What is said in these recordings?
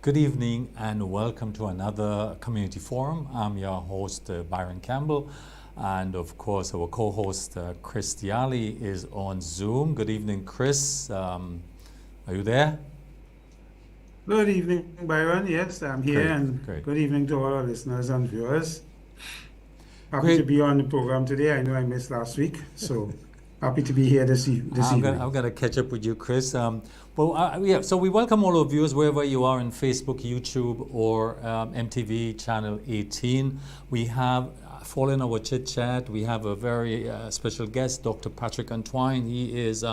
Good evening and welcome to another community forum. I'm your host, Byron Campbell, and of course our co-host, Chris Diali, is on Zoom. Good evening, Chris. Are you there? Good evening, Byron. Yes, I'm here, and Great. good evening to all our listeners and viewers. Happy to Great. be on the program today. I know I missed last week, so happy to be here this evening. I'm gonna catch up with you, Chris. So we welcome all our viewers wherever you are in Facebook, YouTube, or MTV channel 18. We have, following our chit chat, we have a very special guest, Dr. Patrick Antoine. He's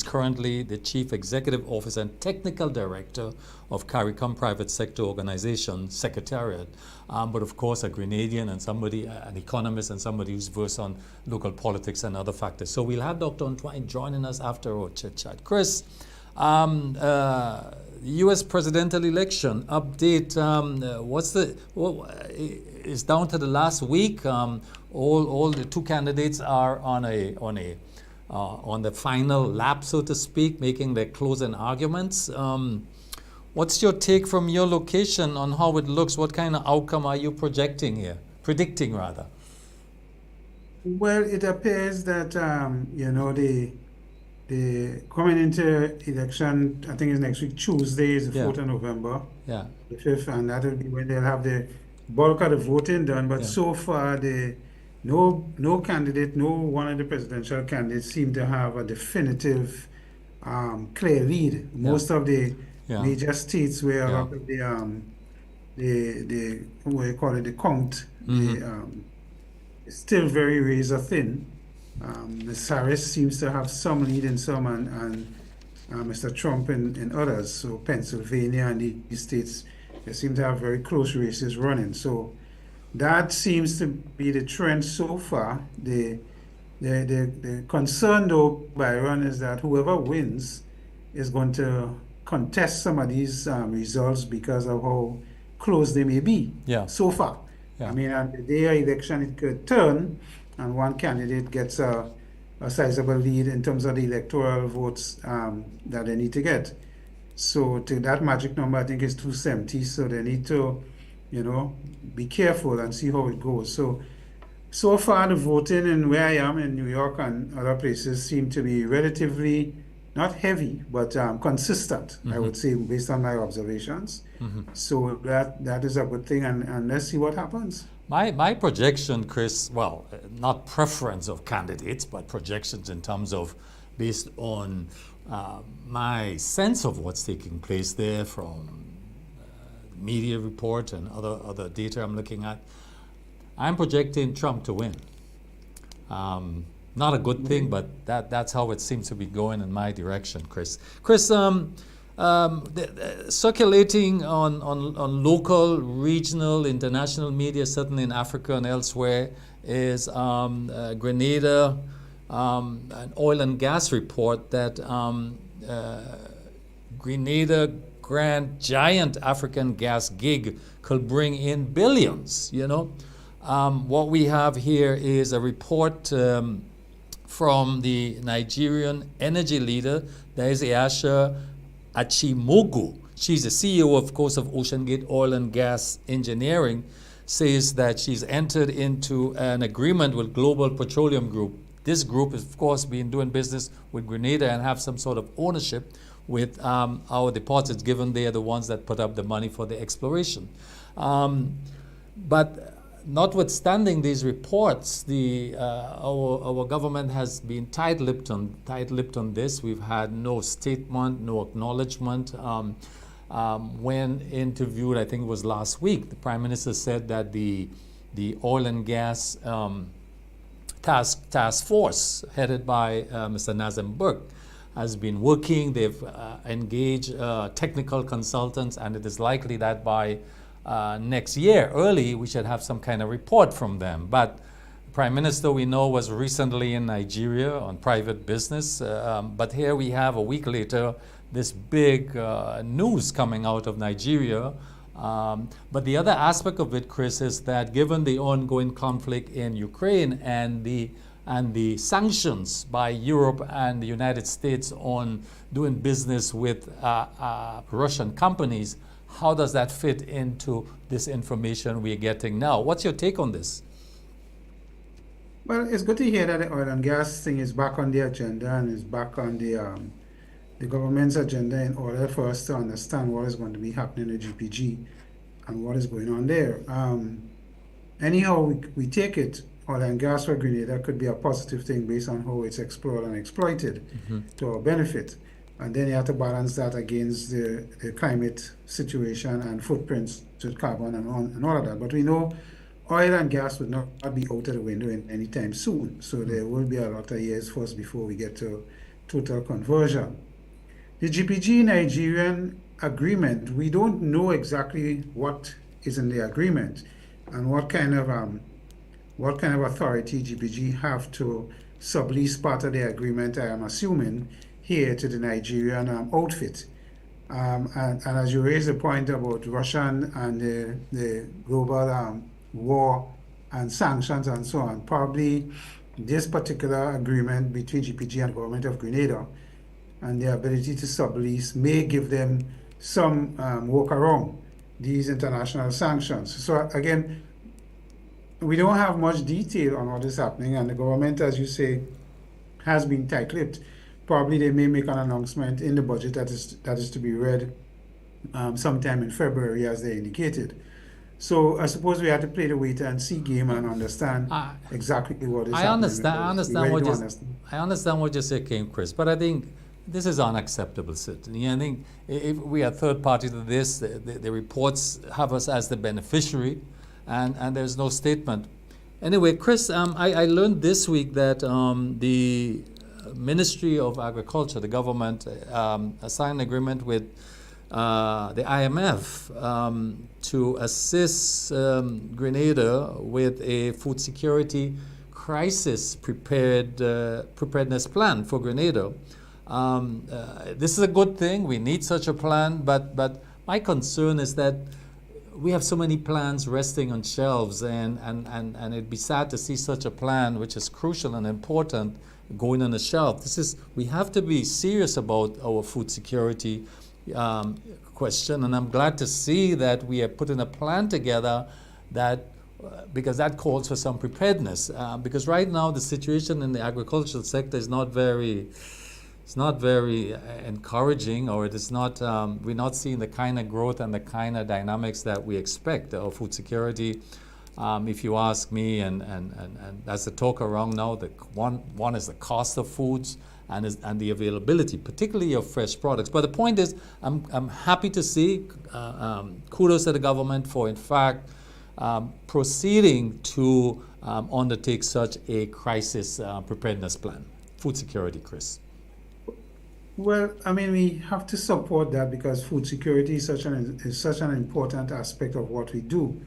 currently the Chief Executive Officer and Technical Director of CARICOM Private Sector Organization Secretariat. But of course, a Grenadian and an economist and somebody who's versed on local politics and other factors. So we'll have Dr. Antoine joining us after our chit chat. Chris, U.S. presidential election update. It's down to the last week. All the two candidates are on the final lap, so to speak, making their closing arguments. What's your take from your location on how it looks? What kind of outcome are you predicting? Well, it appears that the coming into election, I think it's next week, Tuesday is the 4th of November, Yeah. the 5th, and that will be when they'll have the bulk of the voting done. But so far, no candidate, no one of the presidential candidates seem to have a definitive, clear lead. Most of the major states where a lot of the what do you call it, the count, it's still very razor thin. Ms. Harris seems to have some lead in some, and Mr. Trump in others. So Pennsylvania and these states, they seem to have very close races running. So that seems to be the trend so far. The concern, though, Byron, is that whoever wins is going to contest some of these results because of how close they may be so far. I mean, on the day of election, it could turn, and one candidate gets a sizable lead in terms of the electoral votes that they need to get. So to that magic number, I think is 270. So they need to, be careful and see how it goes. So far, the voting in where I am in New York and other places seem to be relatively not heavy, but consistent, I would say, based on my observations. So that is a good thing, and let's see what happens. My projection, Chris, well, not preference of candidates, but projections in terms of based on my sense of what's taking place there from media report and other data I'm looking at. I'm projecting Trump to win. Not a good thing, but that's how it seems to be going in my direction, Chris. Chris, circulating on local, regional, international media, certainly in Africa and elsewhere, is Grenada, an oil and gas report that Grenada Grand giant African gas gig could bring in billions. What we have here is a report from the Nigerian energy leader, that is Aisha Achimogu. She's the CEO, of course, of Ocean Gate Oil and Gas Engineering, says that she's entered into an agreement with Global Petroleum Group. This group has, of course, been doing business with Grenada and have some sort of ownership with our deposits, given they are the ones that put up the money for the exploration. But notwithstanding these reports, our government has been tight-lipped on this. We've had no statement, no acknowledgement. When interviewed, I think it was last week, the Prime Minister said that the oil and gas task force headed by Mr. Nazem Burke has been working. They've engaged technical consultants, and it is likely that by next year, early, we should have some kind of report from them. But the Prime Minister, we know, was recently in Nigeria on private business. But here we have, a week later, this big news coming out of Nigeria. But the other aspect of it, Chris, is that given the ongoing conflict in Ukraine and the sanctions by Europe and the United States on doing business with Russian companies, how does that fit into this information we're getting now? What's your take on this? Well, it's good to hear that the oil and gas thing is back on the agenda and is back on the government's agenda in order for us to understand what is going to be happening in GPG and what is going on there. Anyhow, we take it, oil and gas for Grenada could be a positive thing based on how it's explored and exploited to our benefit. And then you have to balance that against the climate situation and footprints to carbon and all of that. But we know oil and gas would not be out of the window anytime soon. So there will be a lot of years first before we get to total conversion. The GPG Nigerian agreement, we don't know exactly what is in the agreement and what kind of authority GPG have to sublease part of the agreement, I am assuming, here to the Nigerian outfit. And as you raise the point about Russian and the global war and sanctions and so on, probably this particular agreement between GPG and the government of Grenada and the ability to sublease may give them some work around these international sanctions. So again, we don't have much detail on what is happening, and the government, as you say, has been tight-lipped. Probably they may make an announcement in the budget that is to be read sometime in February, as they indicated. So I suppose we have to play the wait and see game and understand exactly what is happening. I understand what you're saying, Chris, but I think this is unacceptable, certainly. I think if we are third party to this, the reports have us as the beneficiary, and there's no statement. Anyway, Chris, I learned this week that the Ministry of Agriculture, the government, signed an agreement with the IMF to assist Grenada with a food security crisis preparedness plan for Grenada. This is a good thing. We need such a plan, but my concern is that we have so many plans resting on shelves, and it'd be sad to see such a plan, which is crucial and important, going on a shelf. We have to be serious about our food security question, and I'm glad to see that we are putting a plan together because that calls for some preparedness. Because right now the situation in the agricultural sector is not very encouraging, or it is not. We're not seeing the kind of growth and the kind of dynamics that we expect. Our food security, if you ask me, and that's the talk around now. The one is the cost of foods and the availability, particularly of fresh products. But the point is, I'm happy to see. Kudos to the government for, in fact, proceeding to undertake such a crisis preparedness plan. Food security, Chris. Well, I mean, we have to support that because food security is such an important aspect of what we do.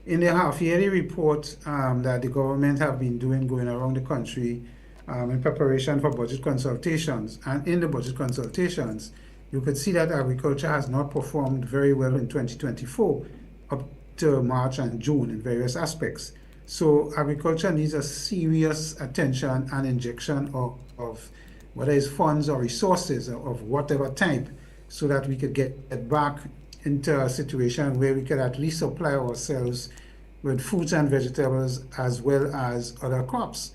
In the half-yearly report that the government have been doing going around the country in preparation for budget consultations, and in the budget consultations, you could see that agriculture has not performed very well in 2024 up to March and June in various aspects. So agriculture needs a serious attention and injection of whether it's funds or resources of whatever type, so that we could get back into a situation where we could at least supply ourselves with fruits and vegetables as well as other crops.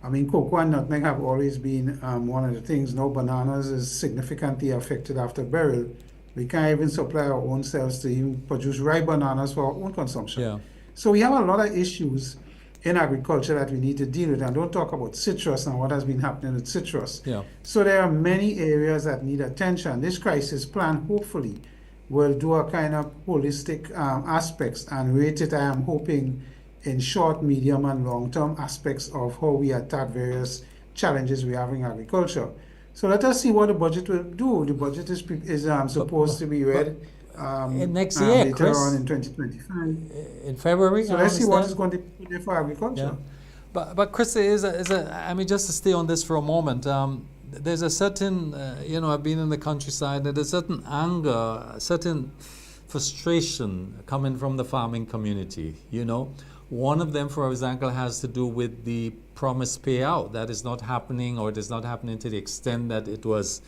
I mean, cocoa and nutmeg have always been one of the things. Now bananas is significantly affected after beryl. We can't even supply our own selves to even produce ripe bananas for our own consumption. Yeah. So we have a lot of issues in agriculture that we need to deal with, and don't talk about citrus and what has been happening with citrus. Yeah. So there are many areas that need attention. This crisis plan hopefully will do a kind of holistic aspects and rate it, I am hoping, in short, medium, and long-term aspects of how we attack various challenges we have in agriculture. So let us see what the budget will do. The budget is supposed to be read next year, later Chris, on in 2025. In February. So let's see what is going to be there for agriculture. Yeah. But Chris, I mean, just to stay on this for a moment, there's a certain, I've been in the countryside, there's a certain anger, a certain frustration coming from the farming community, One of them, for example, has to do with the promised payout that is not happening, or it is not happening to the extent that it was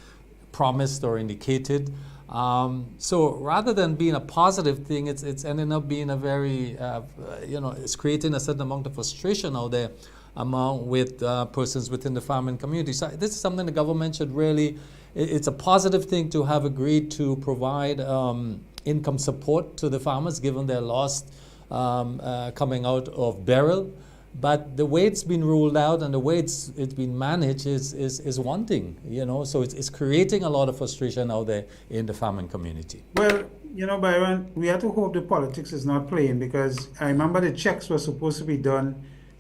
promised or indicated. So rather than being a positive thing, it's ending up being a very, it's creating a certain amount of frustration out there with persons within the farming community. So this is something the government should really, it's a positive thing to have agreed to provide income support to the farmers given their loss coming out of Beryl. But the way it's been ruled out and the way it's been managed is one thing, so it's creating a lot of frustration out there in the farming community. Well, Byron, we have to hope the politics is not playing, because I remember the checks were supposed to be done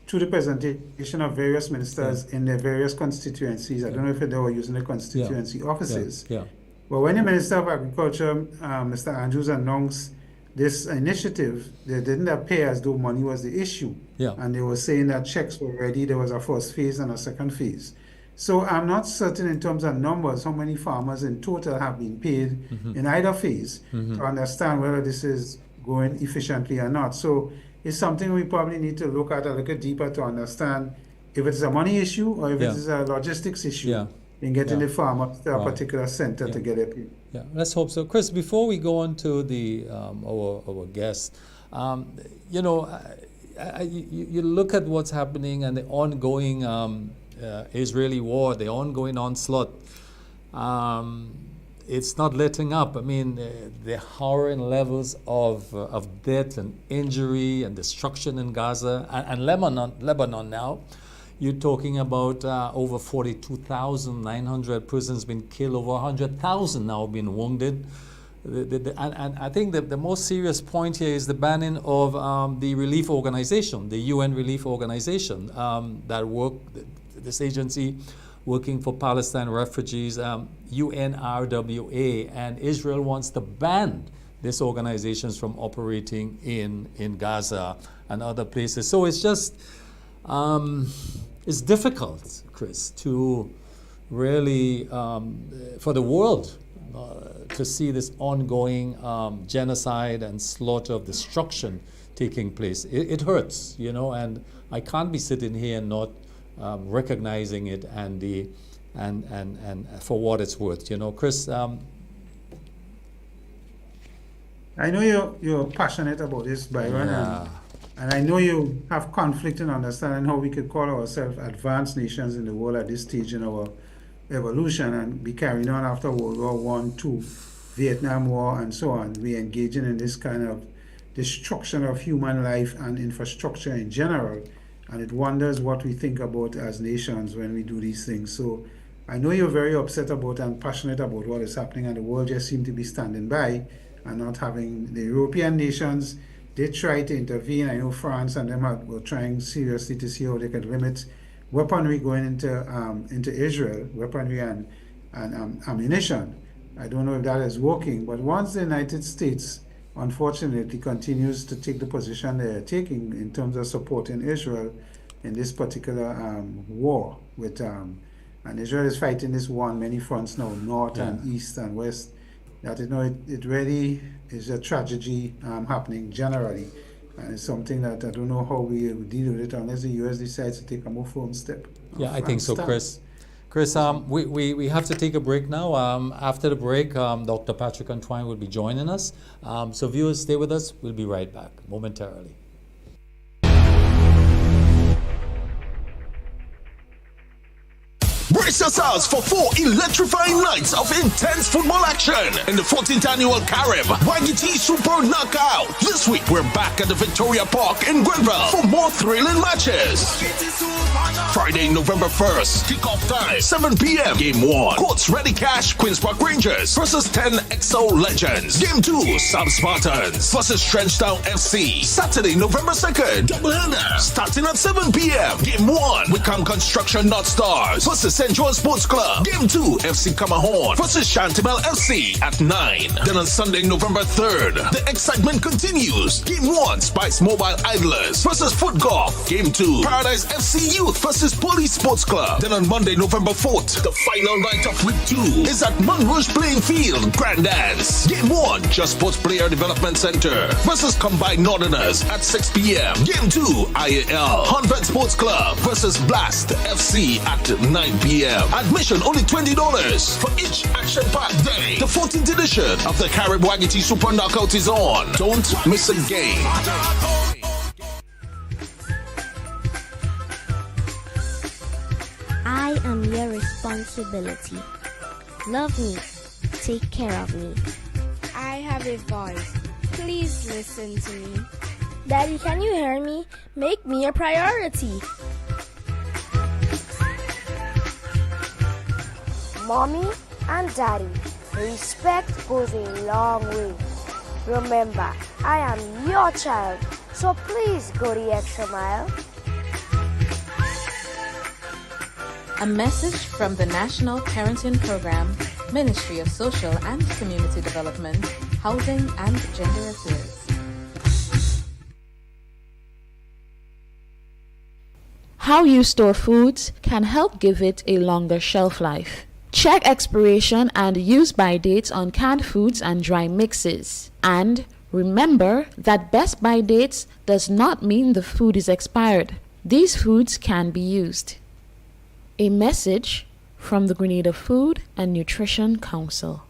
through the presentation of various ministers in their various constituencies. I don't know if they were using the constituency offices. But when the Minister of Agriculture, Mr. Andrews, announced this initiative, they didn't appear as though money was the issue. And they were saying that checks were ready. There was a first phase and a second phase. So I'm not certain in terms of numbers how many farmers in total have been paid in either phase to understand whether this is going efficiently or not. So it's something we probably need to look at a little deeper to understand if it's a money issue or if it is a logistics issue in getting the farmer to a particular center to get it paid. Yeah, let's hope so. Chris, before we go on to the our guest, you look at what's happening and the ongoing Israeli war, the ongoing onslaught. It's not letting up. I mean, the harrowing levels of death and injury and destruction in Gaza and Lebanon now. You're talking about over 42,900 persons been killed, over 100,000 now been wounded. And I think that the most serious point here is the banning of the relief organization, the UN Relief Organization, this agency working for Palestine refugees, UNRWA, and Israel wants to ban these organizations from operating in Gaza and other places. So it's just, it's difficult, Chris, to really, for the world to see this ongoing genocide and slaughter of destruction taking place. It hurts, and I can't be sitting here and not recognizing it and for what it's worth. Chris. I know you're passionate about this, Byron, and I know you have conflict in understanding how we could call ourselves advanced nations in the world at this stage in our evolution and be carrying on after World War I, II, Vietnam War, and so on. We engaging in this kind of destruction of human life and infrastructure in general, and it wonders what we think about as nations when we do these things. So I know you're very upset about and passionate about what is happening, and the world just seems to be standing by and not having the European nations. They try to intervene. I know France and them were trying seriously to see how they could limit weaponry going into Israel, weaponry and ammunition. I don't know if that is working, but once the United States, unfortunately, continues to take the position they're taking in terms of supporting Israel in this particular war with, and Israel is fighting this war on many fronts now, north and east and west, that it really is a tragedy happening generally. And it's something that I don't know how we will deal with it unless the U.S. decides to take a more firm step. Yeah, I think so, Chris. Chris, we have to take a break now. After the break, Dr. Patrick Antoine will be joining us. So viewers, stay with us. We'll be right back momentarily. Brace yourselves for 4 electrifying nights of intense football action in the 14th annual Carib YGT Super Knockout. This week, we're back at the Victoria Park in Grenville for more thrilling matches. Friday, November 1st, kickoff time, 7 p.m. Game 1, Courts Ready Cash, Queen's Park Rangers versus 10 XO Legends. Game 2, Sub Spartans versus Trenchtown FC. Saturday, November 2nd, doubleheader, starting at 7 p.m. Game 1, Wickham Construction North Stars versus St. John Sports Club. Game 2, FC Camahorn versus Chantabelle FC at 9. Then on Sunday, November 3rd, the excitement continues. Game 1, Spice Mobile Idlers versus Foot Golf. Game 2, Paradise FC Youth versus Police Sports Club. Then on Monday, November 4th, the final night of Week 2 is at Monrouge Playing Field, Grand Dance. Game 1, Just Sports Player Development Center versus Combined Northerners at 6 p.m. Game 2, IAL, Honved Sports Club versus Blast FC at 9 p.m. p.m. Admission only $20 for each action-packed day. The 14th edition of the Carib Wagiti Super Knockout is on. Don't miss a game. I am your responsibility. Love me. Take care of me. I have a voice. Please listen to me. Daddy, can you hear me? Make me a priority. Mommy and Daddy, respect goes a long way. Remember, I am your child, so please go the extra mile. A message from the National Parenting Program, Ministry of Social and Community Development, Housing and Gender Affairs. How you store foods can help give it a longer shelf life. Check expiration and use-by dates on canned foods and dry mixes. And remember that best-by dates does not mean the food is expired. These foods can be used. A message from the Grenada Food and Nutrition Council.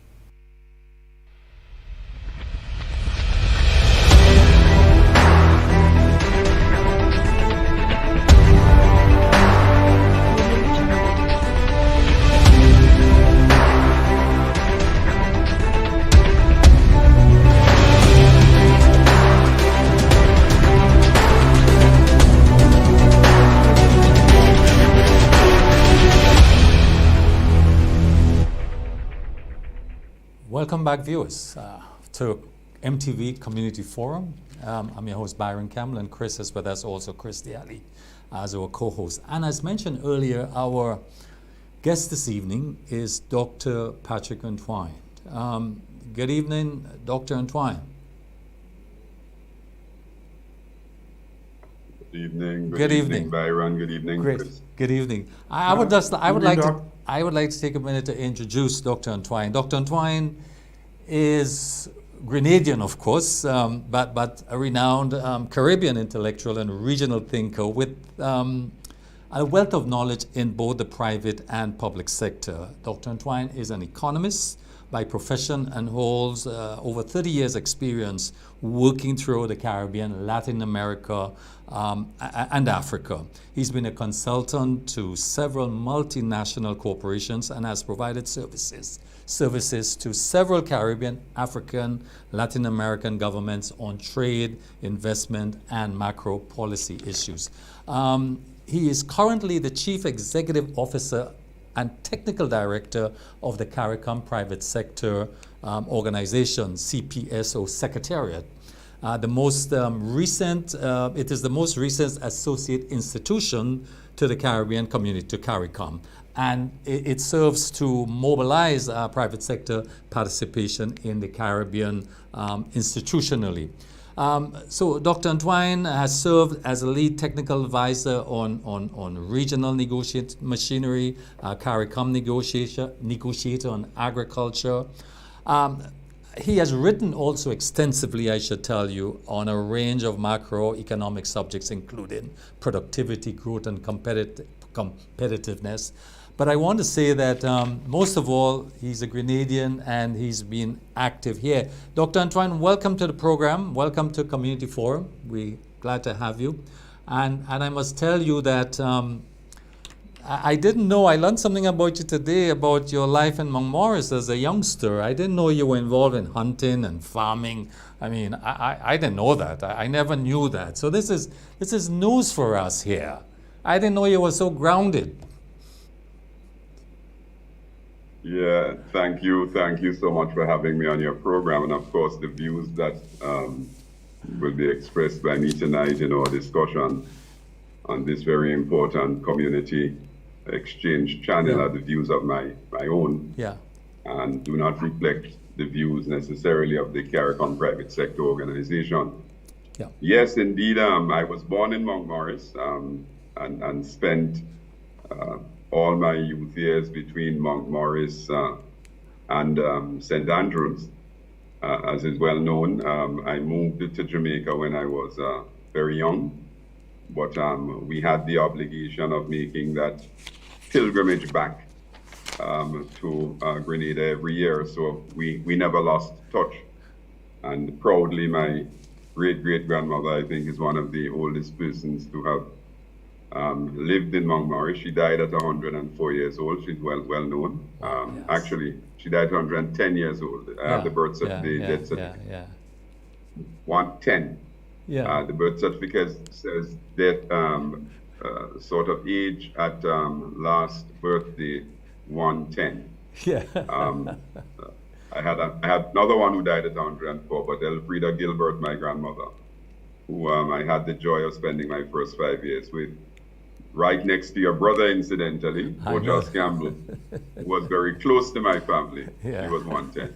Welcome back, viewers, to MTV Community Forum. I'm your host, Byron Campbell, and Chris is with us also, Chris Diali, as our co-host. And as mentioned earlier, our guest this evening is Dr. Patrick Antoine. Good evening, Dr. Antoine. Good evening. Good evening, Byron. Good evening, Great. Chris. Good evening. I would like to take a minute to introduce Dr. Antoine. Dr. Antoine is Grenadian, of course, but a renowned Caribbean intellectual and regional thinker with a wealth of knowledge in both the private and public sector. Dr. Antoine is an economist by profession and holds over 30 years experience working through the Caribbean, Latin America, and Africa. He's been a consultant to several multinational corporations and has provided services to several Caribbean, African, Latin American governments on trade, investment, and macro policy issues. He is currently the Chief Executive Officer and Technical Director of the CARICOM Private Sector Organization, CPSO Secretariat. It is the most recent associate institution to the Caribbean community, to CARICOM. And it serves to mobilize private sector participation in the Caribbean institutionally. So Dr. Antoine has served as a lead technical advisor on regional negotiate machinery, CARICOM negotiator on agriculture. He has written also extensively, I should tell you, on a range of macroeconomic subjects, including productivity, growth, and competitiveness. But I want to say that most of all, he's a Grenadian and he's been active here. Dr. Antoine, welcome to the program. Welcome to Community Forum. We're glad to have you. And I must tell you that I didn't know, I learned something about you today about your life in Montmorris as a youngster. I didn't know you were involved in hunting and farming. I mean, I didn't know that. I never knew that. So this is news for us here. I didn't know you were so grounded. Yeah, thank you. Thank you so much for having me on your program. And of course, the views that will be expressed by me tonight in our discussion on this very important community exchange channel are the views of my own, and do not reflect the views necessarily of the CARICOM Private Sector Organization. Yes, indeed, I was born in Montmorris and spent all my youth years between Montmorris and St. Andrews. As is well known, I moved to Jamaica when I was very young. But we had the obligation of making that pilgrimage back to Grenada every year, so we never lost touch. And proudly, my great-great-grandmother, I think, is one of the oldest persons to have lived in Montgomery. She died at 104 years old. She's well known. Yes. Actually, she died at 110 years old. I have the birth certificate, death certificate. 110. Yeah. The birth certificate says death, sort of age at last birthday, 110. Yeah. I had another one who died at 104, but Elfrida Gilbert, my grandmother, who I had the joy of spending my first 5 years with, right next to your brother, incidentally, Charles Campbell, who was very close to my family. Yeah. He was 110.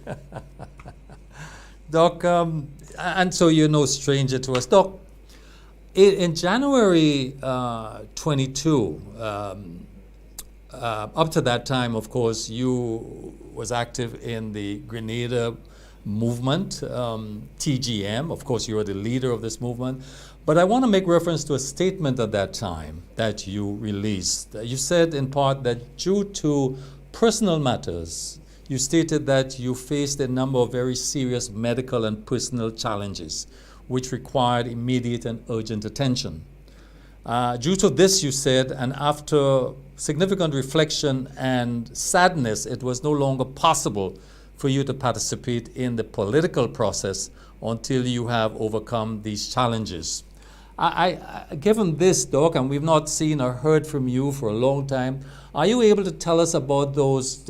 Doc, and so you're no stranger to us. Doc, in January 22, up to that time, of course, you was active in the Grenada movement, TGM. Of course, you are the leader of this movement. But I want to make reference to a statement at that time that you released. You said in part that due to personal matters, you stated that you faced a number of very serious medical and personal challenges which required immediate and urgent attention. Due to this, you said, and after significant reflection and sadness, it was no longer possible for you to participate in the political process until you have overcome these challenges. Given this, Doc, and we've not seen or heard from you for a long time, are you able to tell us about those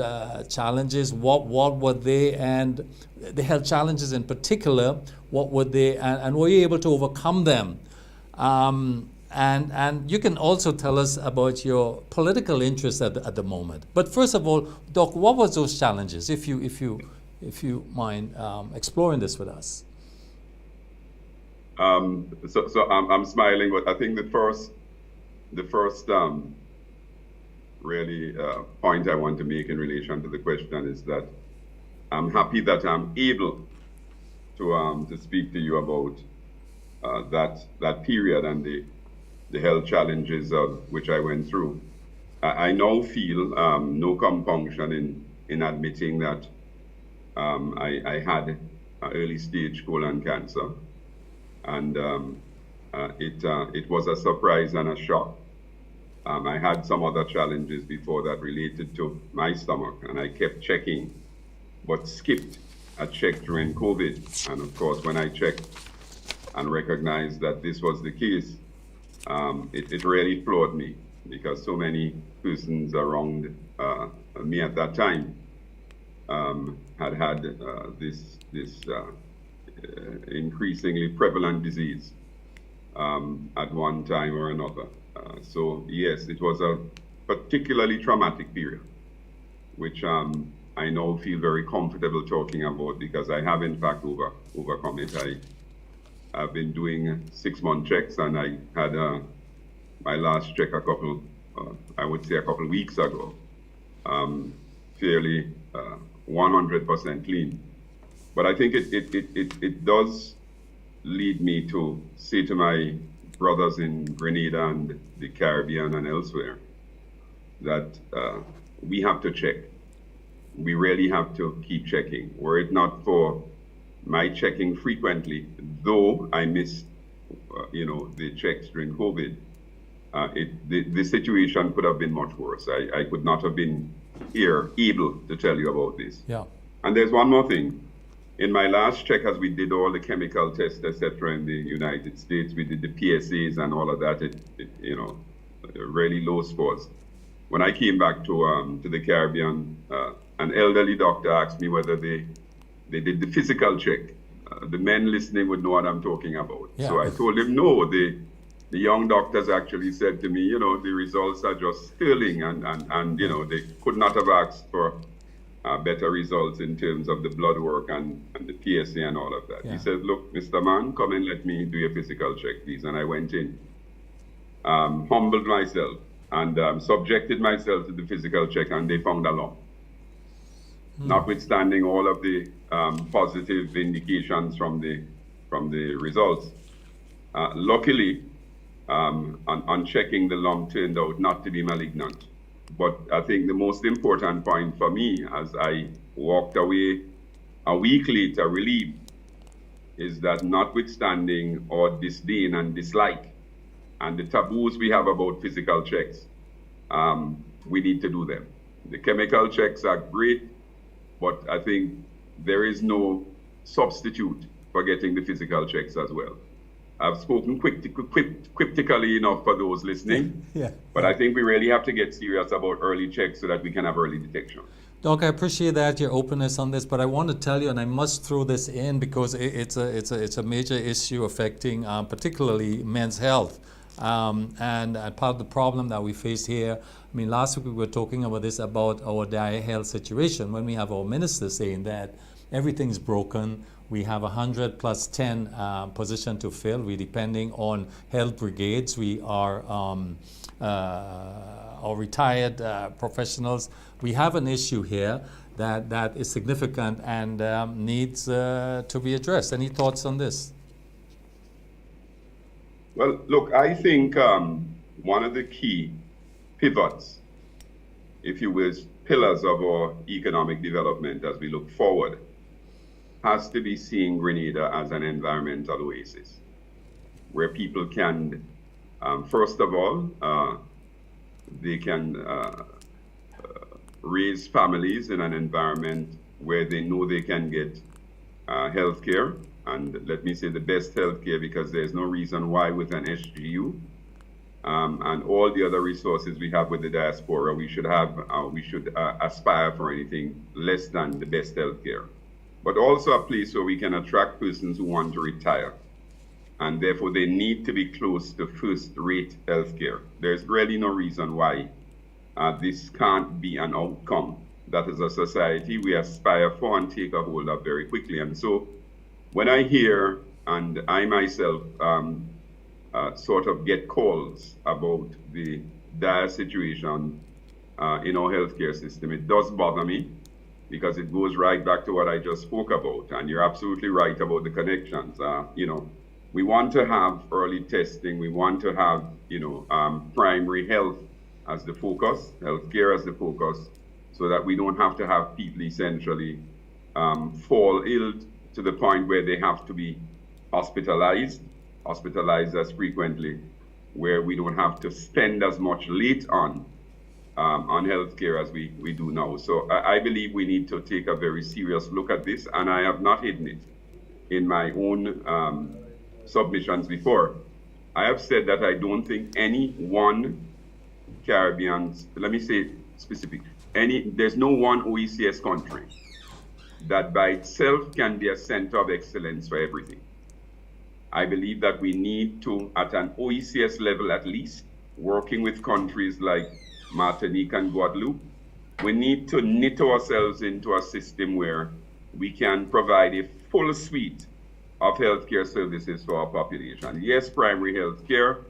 challenges? What were they, and the health challenges in particular? What were they, and were you able to overcome them? And you can also tell us about your political interests at the moment. But first of all, Doc, what was those challenges? If you mind exploring this with us. So I'm smiling, but I think the first really point I want to make in relation to the question is that I'm happy that I'm able to speak to you about that period and the health challenges of which I went through. I now feel no compunction in admitting that I had early stage colon cancer. And it was a surprise and a shock. I had some other challenges before that related to my stomach, and I kept checking, but skipped a check during COVID. And of course, when I checked and recognized that this was the case, it really floored me, because so many persons around me at that time had this increasingly prevalent disease at one time or another. So yes, it was a particularly traumatic period, which I now feel very comfortable talking about, because I have in fact overcome it. I've been doing 6-month checks, and I had my last check a couple weeks ago, fairly 100% clean. But I think it does lead me to say to my brothers in Grenada and the Caribbean and elsewhere that we have to check. We really have to keep checking. Were it not for my checking frequently, though I missed, the checks during COVID, the situation could have been much worse. I could not have been here able to tell you about this. Yeah. And there's one more thing. In my last check, as we did all the chemical tests, etc., in the United States, we did the PSAs and all of that. It really low scores. When I came back to the Caribbean, an elderly doctor asked me whether they did the physical check. The men listening would know what I'm talking about. Yeah. So I told him no. The young doctors actually said to me, the results are just sterling, and they could not have asked for better results in terms of the blood work and the PSA and all of that. Yeah. He said, look, Mr. Man, come and let me do a physical check, please. And I went in, humbled myself, and subjected myself to the physical check, and they found a lump. Notwithstanding all of the positive indications from the results. Luckily, on checking, the lump turned out not to be malignant. But I think the most important point for me as I walked away a week later relieved is that notwithstanding our disdain and dislike and the taboos we have about physical checks, we need to do them. The chemical checks are great, but I think there is no substitute for getting the physical checks as well. I've spoken cryptically enough for those listening, but I think we really have to get serious about early checks so that we can have early detection. Doc, I appreciate that, your openness on this, but I want to tell you, and I must throw this in because it's a major issue affecting particularly men's health. And part of the problem that we face here, I mean, last week we were talking about this, about our dire health situation, when we have our minister saying that everything's broken, we have 100 plus 10 position to fill, we're depending on health brigades, we are retired professionals. We have an issue here that is significant and needs to be addressed. Any thoughts on this? Well, look, I think one of the key pivots, if you will, pillars of our economic development as we look forward, has to be seeing Grenada as an environmental oasis, where people can, first of all, they can raise families in an environment where they know they can get health care, and let me say the best health care, because there's no reason why with an SGU and all the other resources we have with the diaspora, we should aspire for anything less than the best health care. But also a place where we can attract persons who want to retire, and therefore they need to be close to first-rate health care. There's really no reason why this can't be an outcome that as a society we aspire for and take a hold of very quickly. And so when I hear, and I myself sort of get calls about the dire situation in our healthcare system, it does bother me, because it goes right back to what I just spoke about. And you're absolutely right about the connections. We want to have early testing. We want to have, primary health as the focus, healthcare as the focus, so that we don't have to have people essentially fall ill to the point where they have to be hospitalized as frequently, where we don't have to spend as much late on healthcare as we do now. So I believe we need to take a very serious look at this, and I have not hidden it in my own submissions before. I have said that I don't think any one Caribbean, let me say specific, there's no one OECS country that by itself can be a center of excellence for everything. I believe that we need to, at an OECS level at least, working with countries like Martinique and Guadeloupe, we need to knit ourselves into a system where we can provide a full suite of healthcare services for our population. Yes, primary healthcare,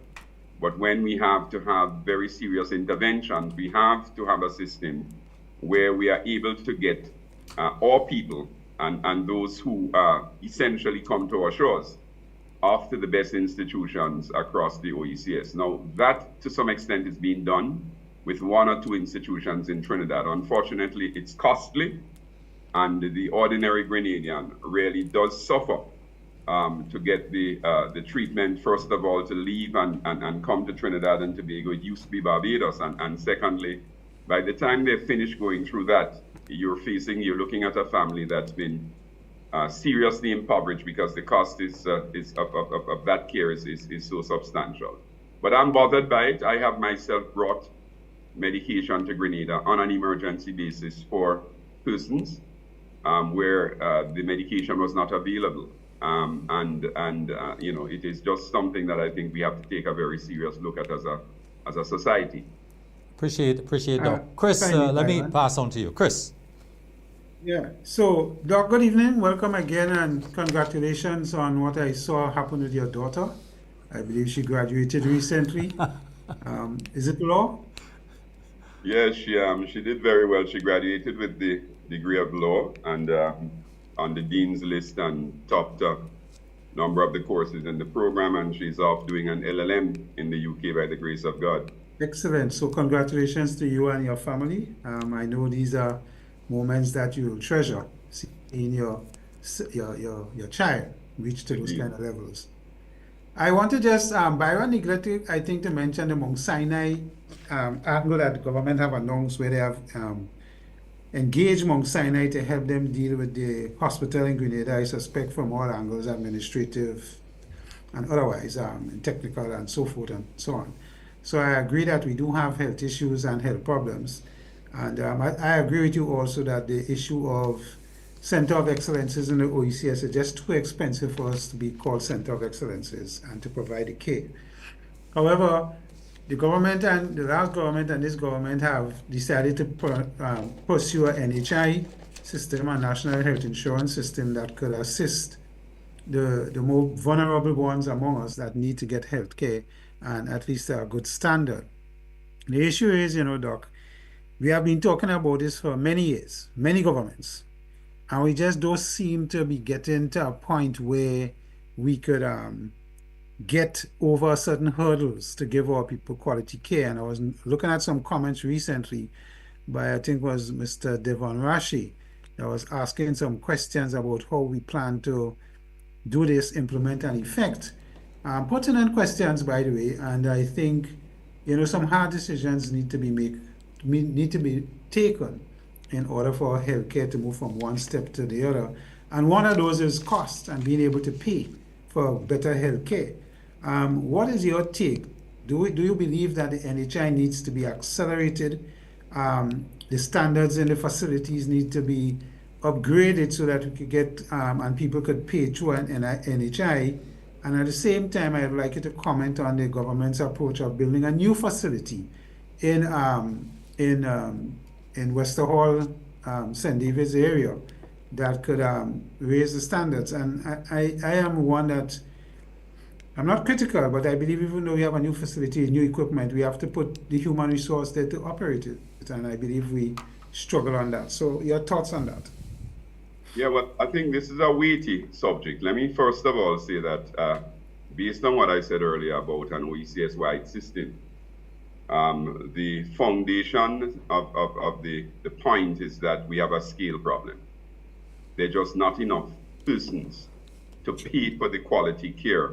but when we have to have very serious interventions, we have to have a system where we are able to get our people and those who essentially come to our shores after the best institutions across the OECS. Now, that to some extent is being done with one or two institutions in Trinidad. Unfortunately, it's costly, and the ordinary Grenadian really does suffer to get the treatment, first of all, to leave and come to Trinidad and Tobago. It used to be Barbados. And secondly, by the time they're finished going through that, you're looking at a family that's been seriously impoverished because the cost of that care is so substantial. But I'm bothered by it. I have myself brought medication to Grenada on an emergency basis for persons where the medication was not available. It is just something that I think we have to take a very serious look at as a society. Appreciate Doc. Chris, let me pass on to you. Chris. Yeah. So, Doc, good evening. Welcome again, and congratulations on what I saw happen with your daughter. I believe she graduated recently. Is it law? Yes, she did very well. She graduated with the degree of law and on the dean's list and topped a number of the courses in the program, and she's off doing an LLM in the UK by the grace of God. Excellent. So congratulations to you and your family. I know these are moments that you will treasure, seeing your child reach to those kind of levels. I want to just, Byron neglected, I think, to mention the Mount Sinai angle that the government have announced where they have engaged Mount Sinai to help them deal with the hospital in Grenada, I suspect from all angles, administrative and otherwise, and technical and so forth and so on. So I agree that we do have health issues and health problems. And I agree with you also that the issue of Center of Excellences in the OECS is just too expensive for us to be called Center of Excellences and to provide the care. However, the government and the last government and this government have decided to pursue an NHI system, a national health insurance system that could assist the more vulnerable ones among us that need to get health care and at least a good standard. The issue is, Doc, we have been talking about this for many years, many governments, and we just don't seem to be getting to a point where we could get over certain hurdles to give our people quality care. And I was looking at some comments recently by, I think it was Mr. Devon Rashi, that was asking some questions about how we plan to do this, implement, and effect. Pertinent questions, by the way, and I think, some hard decisions need to be taken in order for healthcare to move from one step to the other. And one of those is cost and being able to pay for better healthcare. What is your take? Do you believe that the NHI needs to be accelerated? The standards in the facilities need to be upgraded so that we could get and people could pay through an NHI. And at the same time, I'd like you to comment on the government's approach of building a new facility in Wester Hall, St. David's area that could raise the standards. And I am one that I'm not critical, but I believe even though we have a new facility, new equipment, we have to put the human resource there to operate it. And I believe we struggle on that. So your thoughts on that? Yeah, well, I think this is a weighty subject. Let me first of all say that based on what I said earlier about an OECS-wide system, the foundation of the point is that we have a scale problem. There are just not enough persons to pay for the quality care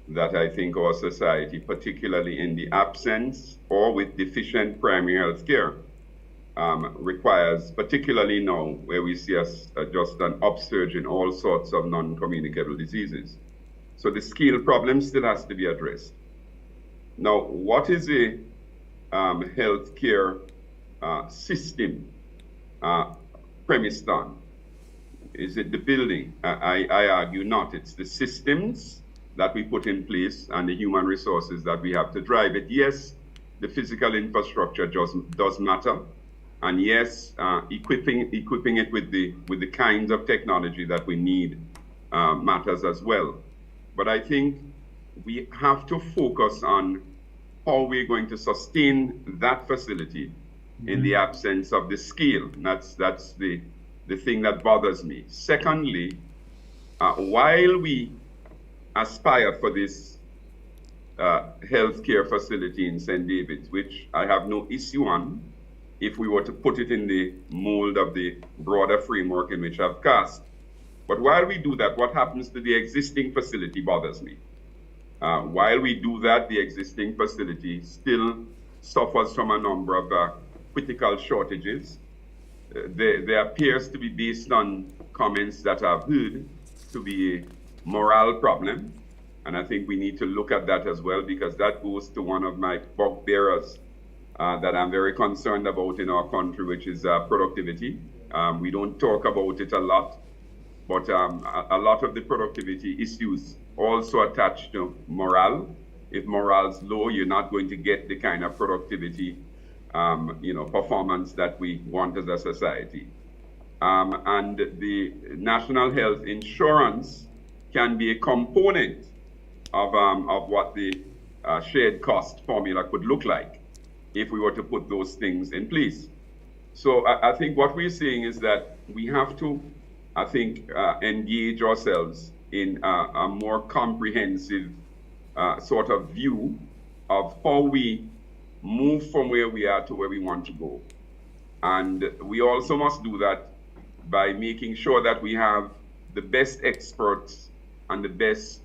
that I think our society, particularly in the absence or with deficient primary health care, requires, particularly now where we see just an upsurge in all sorts of non-communicable diseases. So the scale problem still has to be addressed. Now, what is a healthcare system premised on? Is it the building? I argue not. It's the systems that we put in place and the human resources that we have to drive it. Yes, the physical infrastructure does matter. And yes, equipping it with the kinds of technology that we need matters as well. But I think we have to focus on how we're going to sustain that facility in the absence of the scale. That's the thing that bothers me. Secondly, while we aspire for this healthcare facility in St. David's, which I have no issue on, if we were to put it in the mold of the broader framework in which I've cast. But while we do that, what happens to the existing facility bothers me. While we do that, the existing facility still suffers from a number of critical shortages. There appears to be, based on comments that I've heard, to be a morale problem. And I think we need to look at that as well, because that goes to one of my bugbearers that I'm very concerned about in our country, which is productivity. We don't talk about it a lot, but a lot of the productivity issues also attach to morale. If morale's low, you're not going to get the kind of productivity, performance that we want as a society. And the national health insurance can be a component of what the shared cost formula could look like if we were to put those things in place. So I think what we're saying is that we have to, engage ourselves in a more comprehensive sort of view of how we move from where we are to where we want to go. And we also must do that by making sure that we have the best experts and the best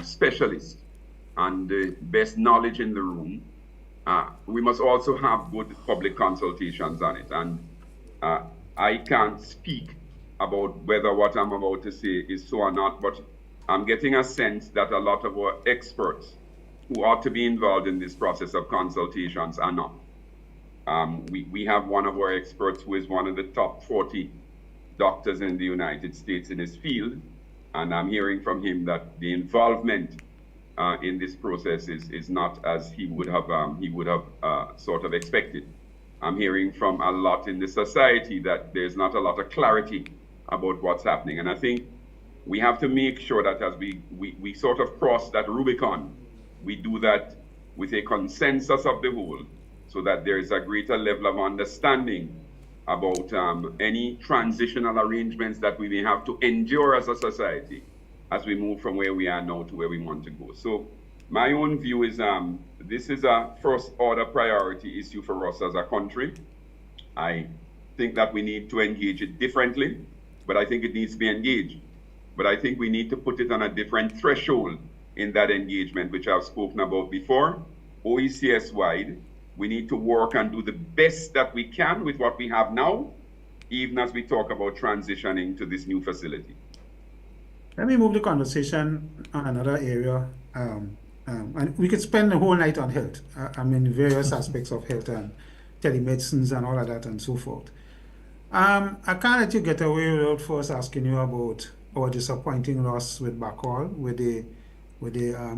specialists and the best knowledge in the room. We must also have good public consultations on it. And I can't speak about whether what I'm about to say is so or not, but I'm getting a sense that a lot of our experts who ought to be involved in this process of consultations are not. We have one of our experts who is one of the top 40 doctors in the United States in his field, and I'm hearing from him that the involvement in this process is not as he would have sort of expected. I'm hearing from a lot in the society that there's not a lot of clarity about what's happening, and I think we have to make sure that as we sort of cross that Rubicon, we do that with a consensus of the whole, so that there is a greater level of understanding about any transitional arrangements that we may have to endure as a society as we move from where we are now to where we want to go. So my own view is this is a first order priority issue for us as a country. I think that we need to engage it differently, but I think it needs to be engaged. But I think we need to put it on a different threshold in that engagement, which I've spoken about before, OECS-wide. We need to work and do the best that we can with what we have now, even as we talk about transitioning to this new facility. Let me move the conversation on another area. And we could spend the whole night on health. I mean, various aspects of health and telemedicines and all of that and so forth. I can't let you get away without first asking you about our disappointing loss with Bacall, with the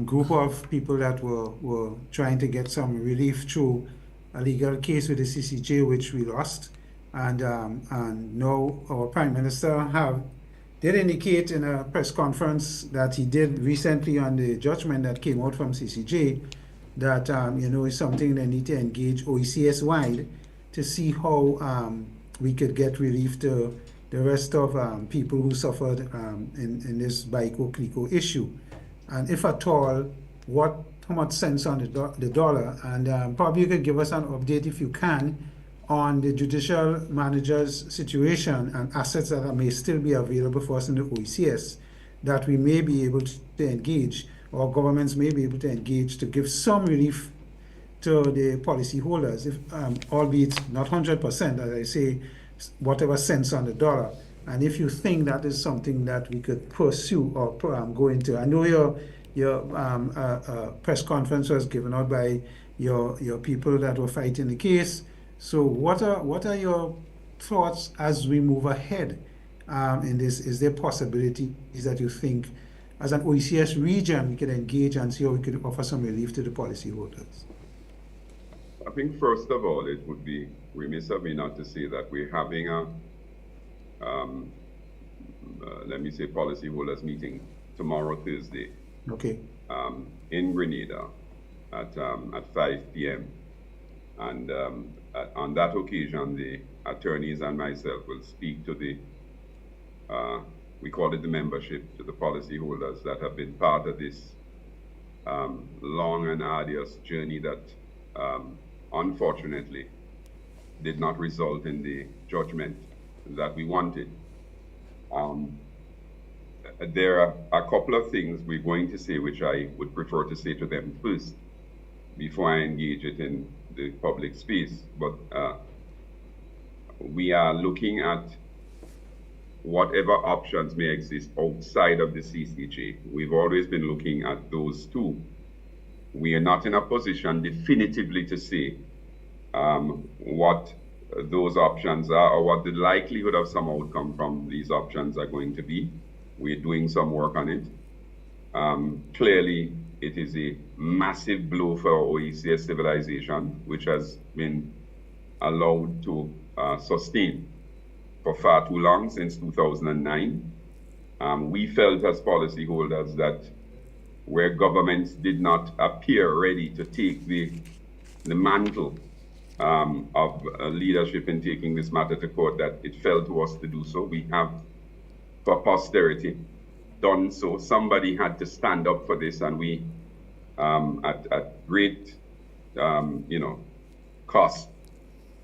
group of people that were trying to get some relief through a legal case with the CCJ, which we lost. And now our Prime Minister did indicate in a press conference that he did recently on the judgment that came out from CCJ that is something they need to engage OECS-wide to see how we could get relief to the rest of people who suffered in this Baiko-Clicquot issue. And if at all, how much cents on the dollar, and probably you could give us an update if you can on the judicial manager's situation and assets that may still be available for us in the OECS that we may be able to engage, or governments may be able to engage to give some relief to the policyholders, albeit not 100%, as I say, whatever cents on the dollar. And if you think that is something that we could pursue or go into, I know your press conference was given out by your people that were fighting the case. So what are your thoughts as we move ahead in this? Is there possibilities that you think, as an OECS region, we could engage and see how we could offer some relief to the policyholders? I think first of all, it would be remiss of me not to say that we're having a let me say policyholders meeting tomorrow, Thursday. Okay. In Grenada at 5 p.m. And on that occasion, the attorneys and myself will speak to the, we call it the membership, to the policyholders that have been part of this long and arduous journey that unfortunately did not result in the judgment that we wanted. There are a couple of things we're going to say which I would prefer to say to them first before I engage it in the public space. But we are looking at whatever options may exist outside of the CCJ. We've always been looking at those two. We are not in a position definitively to say what those options are or what the likelihood of some outcome from these options are going to be. We're doing some work on it. Clearly, it is a massive blow for our OECS civilization, which has been allowed to sustain for far too long, since 2009. We felt as policyholders that where governments did not appear ready to take the mantle of leadership in taking this matter to court, that it fell to us to do so. We have, for posterity, done so. Somebody had to stand up for this, and we, at great cost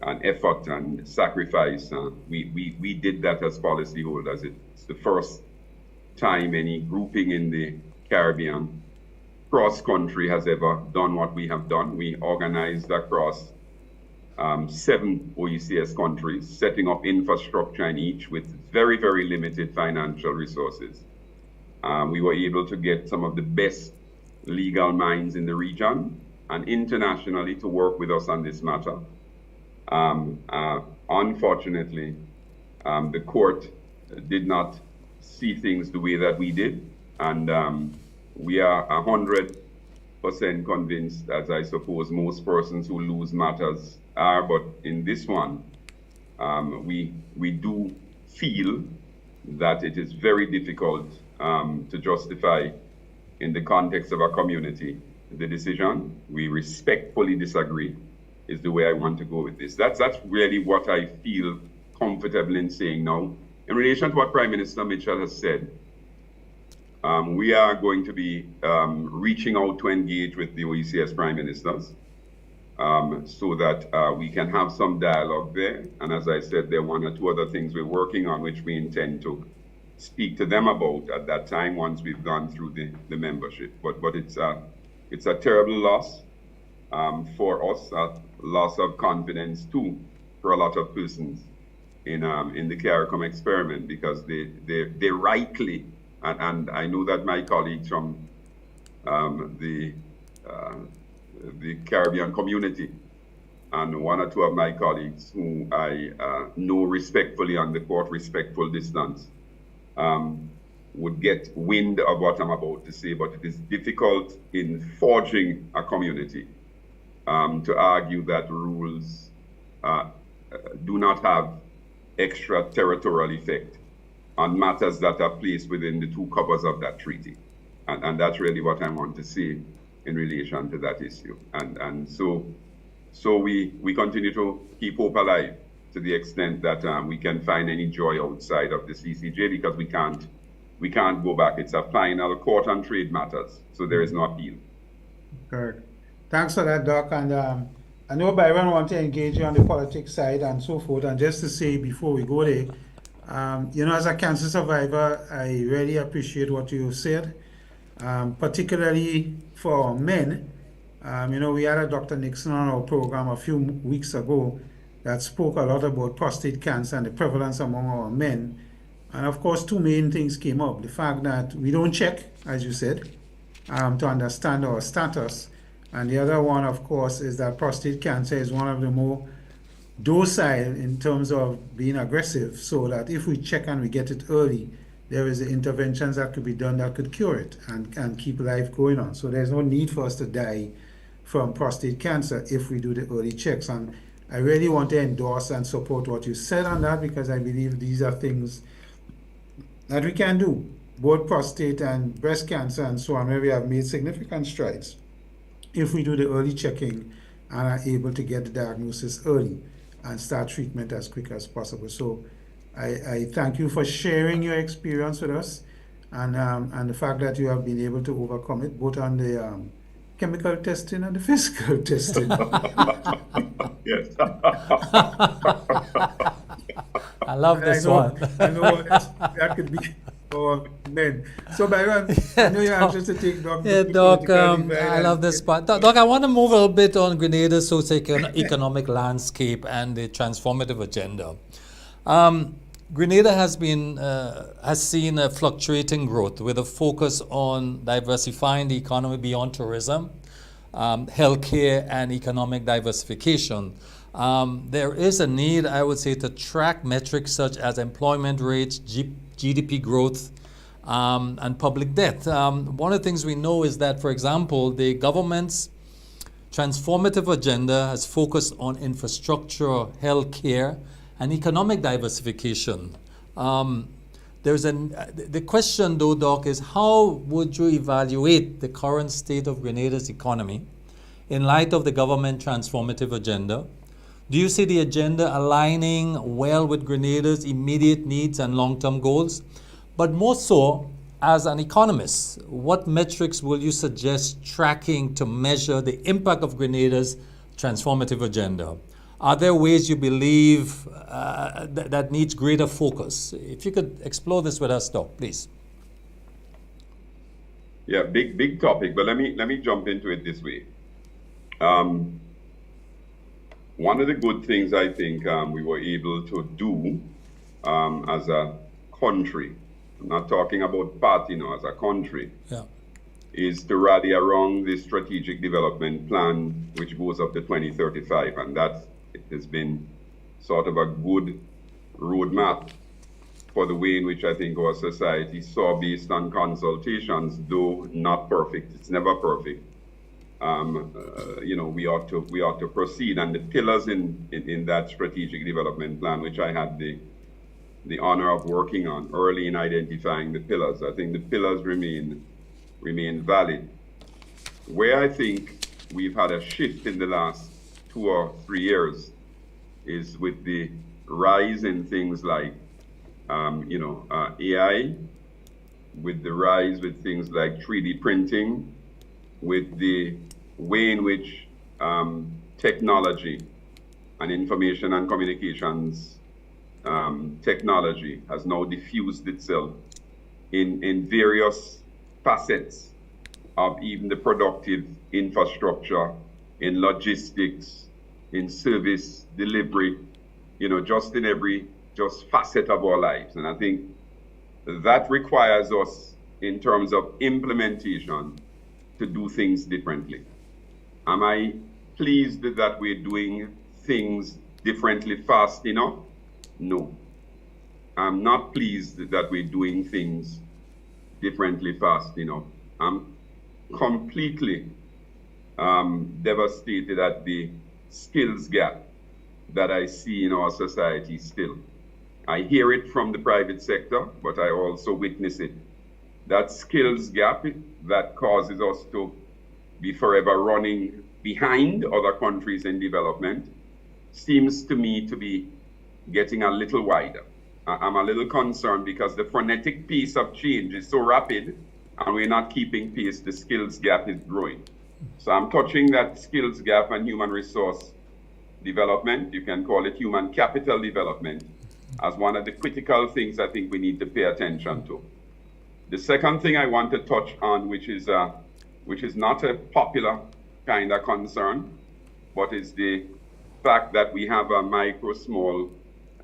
and effort and sacrifice. We did that as policyholders. It's the first time any grouping in the Caribbean cross-country has ever done what we have done. We organized across 7 OECS countries, setting up infrastructure in each with very, very limited financial resources. We were able to get some of the best legal minds in the region and internationally to work with us on this matter. Unfortunately, the court did not see things the way that we did, and we are 100% convinced, as I suppose most persons who lose matters are, but in this one, we do feel that it is very difficult to justify in the context of our community the decision. We respectfully disagree is the way I want to go with this. That's really what I feel comfortable in saying now. In relation to what Prime Minister Mitchell has said, we are going to be reaching out to engage with the OECS Prime Ministers so that we can have some dialogue there. And as I said, there are 1 or 2 other things we're working on which we intend to speak to them about at that time once we've gone through the membership. But it's a terrible loss for us, a loss of confidence too for a lot of persons in the CARICOM experiment, because they rightly, and I know that my colleagues from the Caribbean community and 1 or 2 of my colleagues who I know respectfully on the court respectful distance would get wind of what I'm about to say, but it is difficult in forging a community to argue that rules do not have extraterritorial effect on matters that are placed within the 2 covers of that treaty. And that's really what I want to say in relation to that issue. And so we continue to keep hope alive to the extent that we can find any joy outside of the CCJ, because we can't go back. It's a final court on trade matters, so there is no appeal. Correct. Thanks for that, Doc. And I know Byron wants to engage you on the politics side and so forth. And just to say before we go there, as a cancer survivor, I really appreciate what you said, particularly for men. We had a Dr. Nixon on our program a few weeks ago that spoke a lot about prostate cancer and the prevalence among our men. And of course, 2 main things came up. The fact that we don't check, as you said, to understand our status. And the other one, of course, is that prostate cancer is one of the more docile in terms of being aggressive, so that if we check and we get it early, there is interventions that could be done that could cure it and keep life going on. So there's no need for us to die from prostate cancer if we do the early checks. And I really want to endorse and support what you said on that, because I believe these are things that we can do, both prostate and breast cancer and so on, where we have made significant strides if we do the early checking and are able to get the diagnosis early and start treatment as quick as possible. So I thank you for sharing your experience with us and the fact that you have been able to overcome it, both on the chemical testing and the physical testing. Yes. I love this one. I know that could be for men. So Byron, I know you're anxious to take Doc. Yeah, Doc, I love this part. Doc, I want to move a little bit on Grenada's socio-economic landscape and the transformative agenda. Grenada has seen a fluctuating growth with a focus on diversifying the economy beyond tourism, healthcare, and economic diversification. There is a need, I would say, to track metrics such as employment rates, GDP growth, and public debt. One of the things we know is that, for example, the government's transformative agenda has focused on infrastructure, healthcare, and economic diversification. The question, though, Doc, is how would you evaluate the current state of Grenada's economy in light of the government transformative agenda? Do you see the agenda aligning well with Grenada's immediate needs and long-term goals? But more so, as an economist, what metrics will you suggest tracking to measure the impact of Grenada's transformative agenda? Are there ways you believe that needs greater focus? If you could explore this with us, Doc, please. Yeah, big topic, but let me jump into it this way. One of the good things I think we were able to do as a country, I'm not talking about party now, as a country, is to rally around the strategic development plan, which goes up to 2035. And that has been sort of a good roadmap for the way in which I think our society saw based on consultations, though not perfect. It's never perfect. We ought to proceed. And the pillars in that strategic development plan, which I had the honor of working on early in identifying the pillars, I think the pillars remain valid. Where I think we've had a shift in the last 2 or 3 years is with the rise in things like AI, with the rise with things like 3D printing, with the way in which technology and information and communications technology has now diffused itself in various facets of even the productive infrastructure, in logistics, in service delivery, just in every facet of our lives. And I think that requires us, in terms of implementation, to do things differently. Am I pleased that we're doing things differently fast enough? No. I'm not pleased that we're doing things differently fast enough. I'm completely devastated at the skills gap that I see in our society still. I hear it from the private sector, but I also witness it. That skills gap that causes us to be forever running behind other countries in development seems to me to be getting a little wider. I'm a little concerned because the frenetic pace of change is so rapid and we're not keeping pace. The skills gap is growing. So I'm touching that skills gap and human resource development, you can call it human capital development, as one of the critical things I think we need to pay attention to. The second thing I want to touch on, which is not a popular kind of concern, but is the fact that we have a micro, small,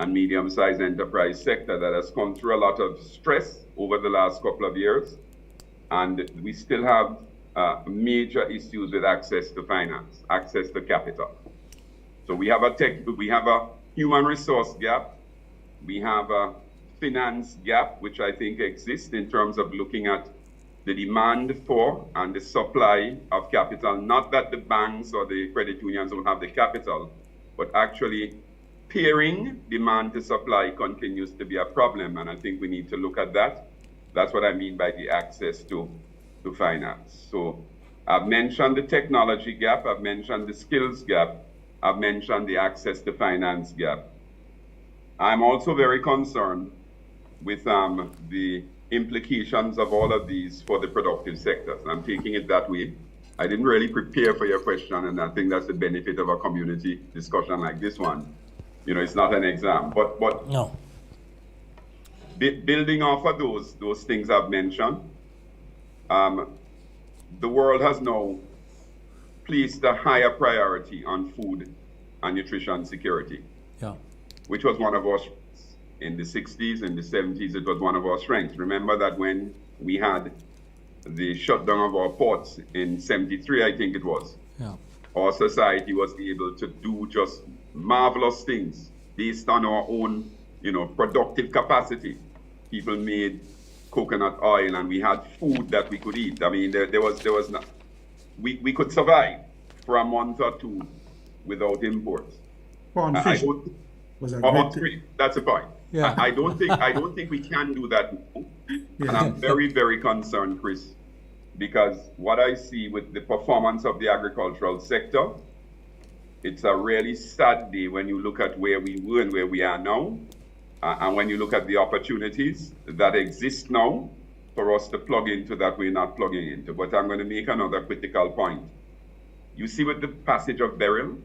and medium-sized enterprise sector that has come through a lot of stress over the last couple of years, and we still have major issues with access to finance, access to capital. So we have a human resource gap, we have a finance gap, which I think exists in terms of looking at the demand for and the supply of capital. Not that the banks or the credit unions don't have the capital, but actually pairing demand to supply continues to be a problem, and I think we need to look at that. That's what I mean by the access to finance. So I've mentioned the technology gap, I've mentioned the skills gap, I've mentioned the access to finance gap. I'm also very concerned with the implications of all of these for the productive sectors. I'm taking it that way. I didn't really prepare for your question, and I think that's the benefit of a community discussion like this one. It's not an exam, but no. Building off of those things I've mentioned, the world has now placed a higher priority on food and nutrition security, which was one of our strengths. In the 60s, in the 70s, it was one of our strengths. Remember that when we had the shutdown of our ports in 73, I think it was, our society was able to do just marvelous things based on our own, productive capacity. People made coconut oil and we had food that we could eat. I mean, there was not, we could survive for a month or two without imports. Fish was a great that's a point. Yeah. I don't think we can do that now. And I'm very, very concerned, Chris, because what I see with the performance of the agricultural sector, it's a really sad day when you look at where we were and where we are now, and when you look at the opportunities that exist now for us to plug into that we're not plugging into. But I'm going to make another critical point. You see with the passage of Beryl,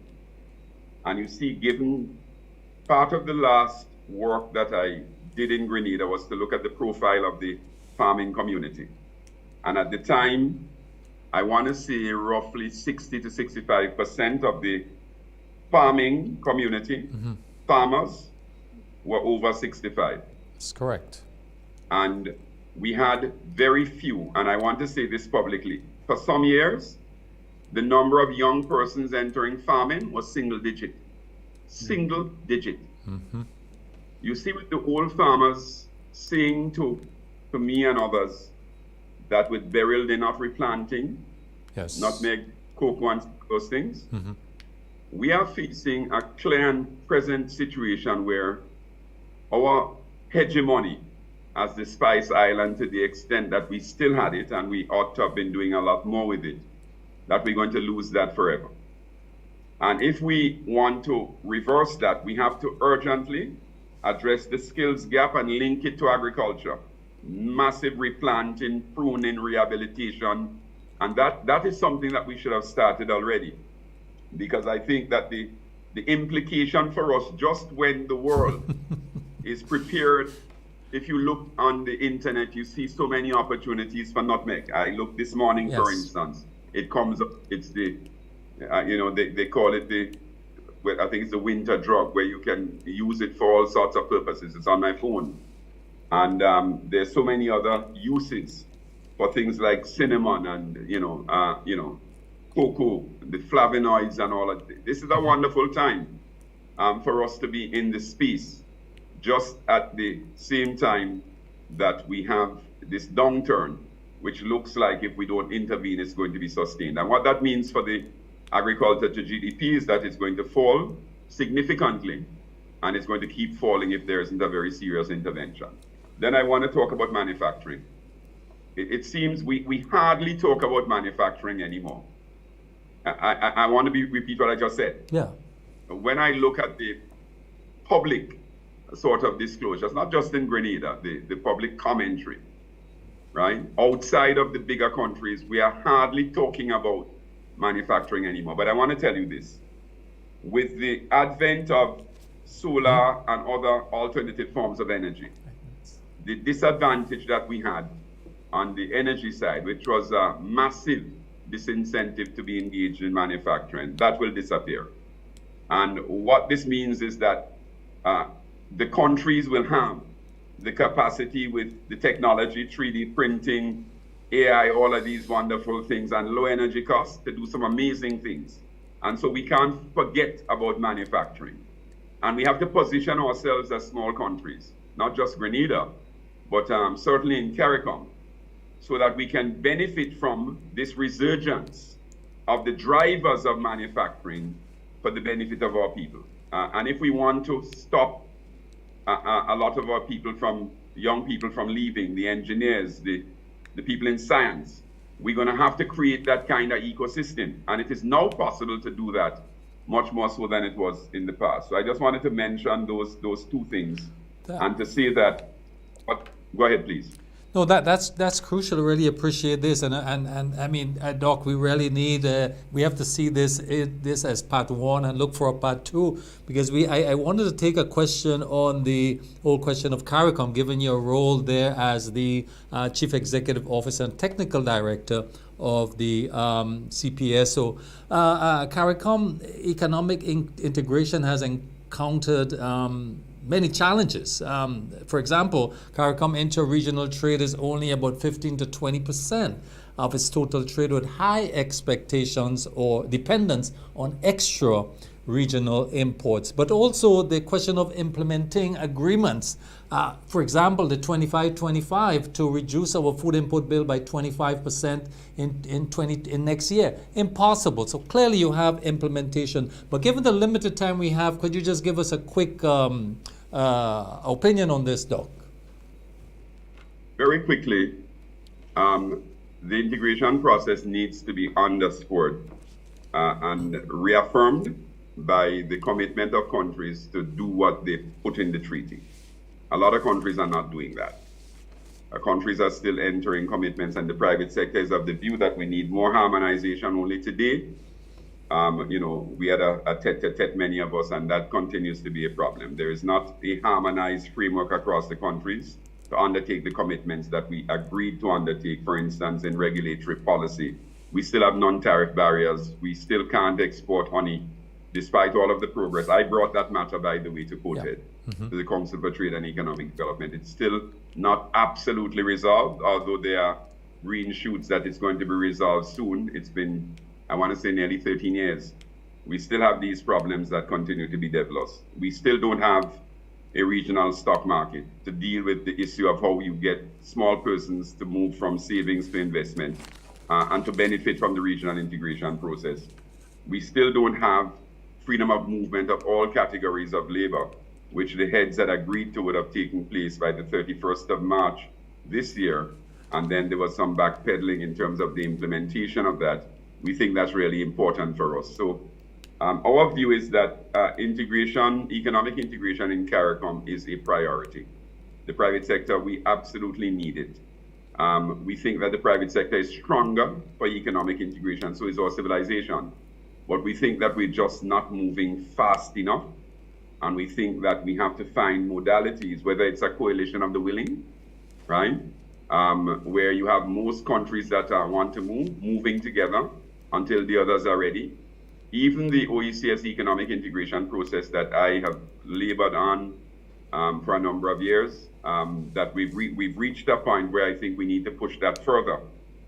and you see, given part of the last work that I did in Grenada was to look at the profile of the farming community. And at the time, I want to say roughly 60 to 65% of the farming community, farmers, were over 65. That's correct. And we had very few, and I want to say this publicly, for some years, the number of young persons entering farming was single digit. Single digit. You see with the old farmers saying to me and others that with burial enough replanting, nutmeg, cocoa, and those things, we are facing a clear and present situation where our hegemony as the Spice Island, to the extent that we still had it, and we ought to have been doing a lot more with it, that we're going to lose that forever. And if we want to reverse that, we have to urgently address the skills gap and link it to agriculture. Massive replanting, pruning, rehabilitation. And that is something that we should have started already. Because I think that the implication for us, just when the world is prepared, if you look on the internet, you see so many opportunities for nutmeg. I looked this morning, for instance. It comes up, it's the, they call it I think it's the winter drug, where you can use it for all sorts of purposes. It's on my phone. And there's so many other uses for things like cinnamon and, cocoa, the flavonoids and all of this. This is a wonderful time for us to be in the space, just at the same time that we have this downturn, which looks like if we don't intervene, it's going to be sustained. And what that means for the agriculture to GDP is that it's going to fall significantly, and it's going to keep falling if there isn't a very serious intervention. Then I want to talk about manufacturing. It seems we hardly talk about manufacturing anymore. I want to repeat what I just said. Yeah. When I look at the public sort of disclosures, not just in Grenada, the public commentary, right? Outside of the bigger countries, we are hardly talking about manufacturing anymore. But I want to tell you this. With the advent of solar and other alternative forms of energy, the disadvantage that we had on the energy side, which was a massive disincentive to be engaged in manufacturing, that will disappear. And what this means is that the countries will have the capacity with the technology, 3D printing, AI, all of these wonderful things, and low energy costs to do some amazing things. And so we can't forget about manufacturing. And we have to position ourselves as small countries, not just Grenada, but certainly in CARICOM, so that we can benefit from this resurgence of the drivers of manufacturing for the benefit of our people. And if we want to stop a lot of our people young people from leaving, the engineers, the people in science, we're going to have to create that kind of ecosystem. And it is now possible to do that much more so than it was in the past. So I just wanted to mention those two things and to say that, go ahead, please. No, that's crucial. I really appreciate this, and I mean, Doc, we really need. We have to see this as part one and look for a part two, because I wanted to take a question on the whole question of CARICOM, given your role there as the Chief Executive Officer and Technical Director of the CPS. So CARICOM economic integration has encountered many challenges. For example, CARICOM inter-regional trade is only about 15 to 20% of its total trade, with high expectations or dependence on extra regional imports. But also the question of implementing agreements. For example, the 25-25 to reduce our food import bill by 25% in next year. Impossible. So clearly you have implementation. But given the limited time we have, could you just give us a quick opinion on this, Doc? Very quickly, the integration process needs to be underscored and reaffirmed by the commitment of countries to do what they put in the treaty. A lot of countries are not doing that. Countries are still entering commitments, and the private sector is of the view that we need more harmonization. Only today, we had a tete-a-tete, many of us, and that continues to be a problem. There is not a harmonized framework across the countries to undertake the commitments that we agreed to undertake, for instance, in regulatory policy. We still have non-tariff barriers. We still can't export honey, despite all of the progress. I brought that matter, by the way, to COTED, to the Council for Trade and Economic Development. It's still not absolutely resolved, although there are green shoots that it's going to be resolved soon. It's been, I want to say, nearly 13 years. We still have these problems that continue to be developed. We still don't have a regional stock market to deal with the issue of how you get small persons to move from savings to investment and to benefit from the regional integration process. We still don't have freedom of movement of all categories of labor, which the heads had agreed to would have taken place by the 31st of March this year. And then there was some backpedaling in terms of the implementation of that. We think that's really important for us. So our view is that economic integration in CARICOM is a priority. The private sector, we absolutely need it. We think that the private sector is stronger for economic integration, so is our civilization. But we think that we're just not moving fast enough. And we think that we have to find modalities, whether it's a coalition of the willing, right? Where you have most countries that want to moving together until the others are ready. Even the OECS economic integration process that I have labored on for a number of years, that we've reached a point where I think we need to push that further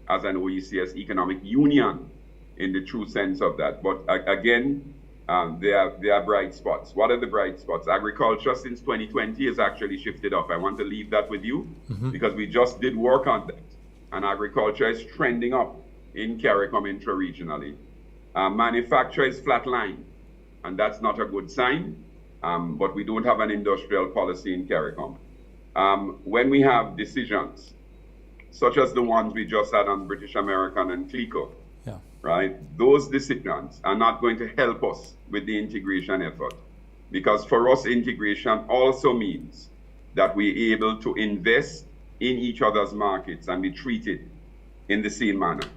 as an OECS economic union in the true sense of that. But again, there are bright spots. What are the bright spots? Agriculture since 2020 has actually shifted up. I want to leave that with you because we just did work on that. And agriculture is trending up in CARICOM intra-regionally. Manufacture is flatline, and that's not a good sign, but we don't have an industrial policy in CARICOM. When we have decisions, such as the ones we just had on British American and CLECO, right? Those decisions are not going to help us with the integration effort, because for us, integration also means that we're able to invest in each other's markets and be treated in the same manner.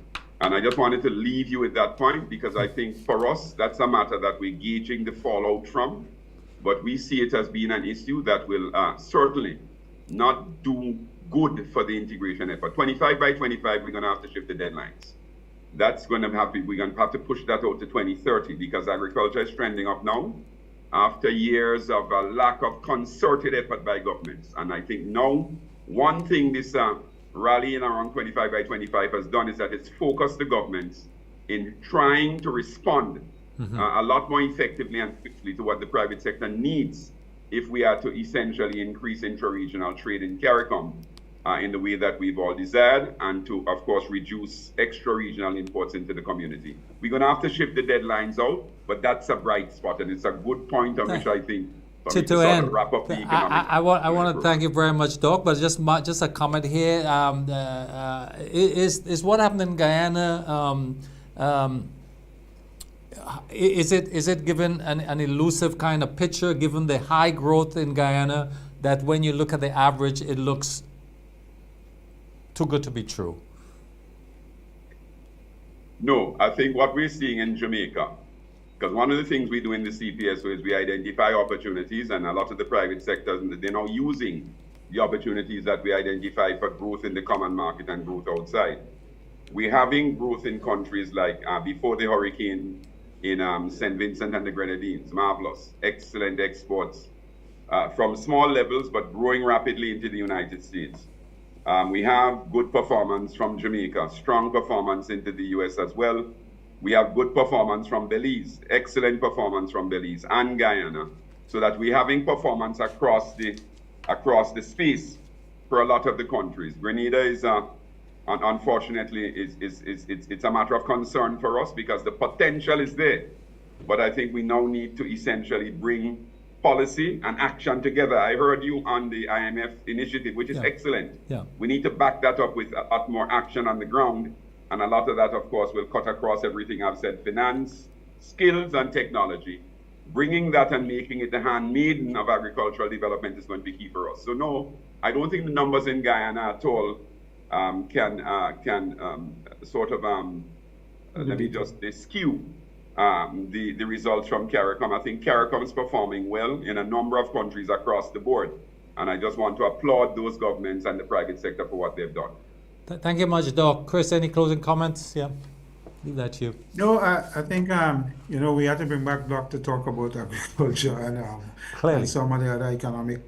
And I just wanted to leave you with that point, because I think for us, that's a matter that we're gauging the fallout from, but we see it as being an issue that will certainly not do good for the integration effort. 25 by 25, we're going to have to shift the deadlines. That's going to have to, we're going to have to push that out to 2030, because agriculture is trending up now after years of a lack of concerted effort by governments. And I think now, one thing this rallying around 25 by 25 has done is that it's focused the governments in trying to respond a lot more effectively and quickly to what the private sector needs if we are to essentially increase intra-regional trade in CARICOM in the way that we've all desired, and to, of course, reduce extra-regional imports into the community. We're going to have to shift the deadlines out, but that's a bright spot, and it's a good point on which I think to end, I want to thank you very much, Doc. But just a comment here. Is what happened in Guyana? Is it given an elusive kind of picture, given the high growth in Guyana, that when you look at the average, it looks too good to be true? No, I think what we're seeing in Jamaica, because one of the things we do in the CPSO is we identify opportunities, and a lot of the private sectors, they're now using the opportunities that we identify for growth in the common market and growth outside. We're having growth in countries like before the hurricane in St. Vincent and the Grenadines, marvelous, excellent exports from small levels, but growing rapidly into the United States. We have good performance from Jamaica, strong performance into the US as well. We have good performance from Belize, excellent performance from Belize and Guyana, so that we're having performance across the space for a lot of the countries. Grenada is, unfortunately, it's a matter of concern for us because the potential is there. But I think we now need to essentially bring policy and action together. I heard you on the IMF initiative, which is excellent. We need to back that up with a lot more action on the ground. And a lot of that, of course, will cut across everything I've said: finance, skills, and technology. bringing that and making it the handmaiden of agricultural development is going to be key for us. So no, I don't think the numbers in Guyana at all can let me just skew the results from CARICOM. I think CARICOM is performing well in a number of countries across the board. And I just want to applaud those governments and the private sector for what they've done. Thank you much, Doc. Chris, any closing comments? Yeah, leave that to you. No, I think, we have to bring back Doc to talk about agriculture and some of the other economic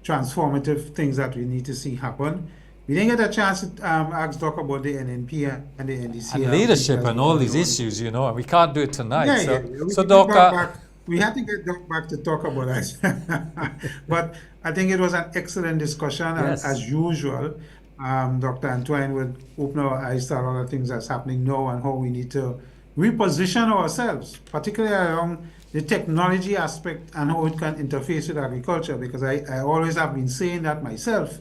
transformative things that we need to see happen. We didn't get a chance to ask Doc about the NNP and the NDC. And leadership and all these issues, and we can't do it tonight. So Doc, we had to get Doc back to talk about that. But I think it was an excellent discussion, as usual. Dr. Antoine would open our eyes to a lot of things that's happening now and how we need to reposition ourselves, particularly around the technology aspect and how it can interface with agriculture, because I always have been saying that myself,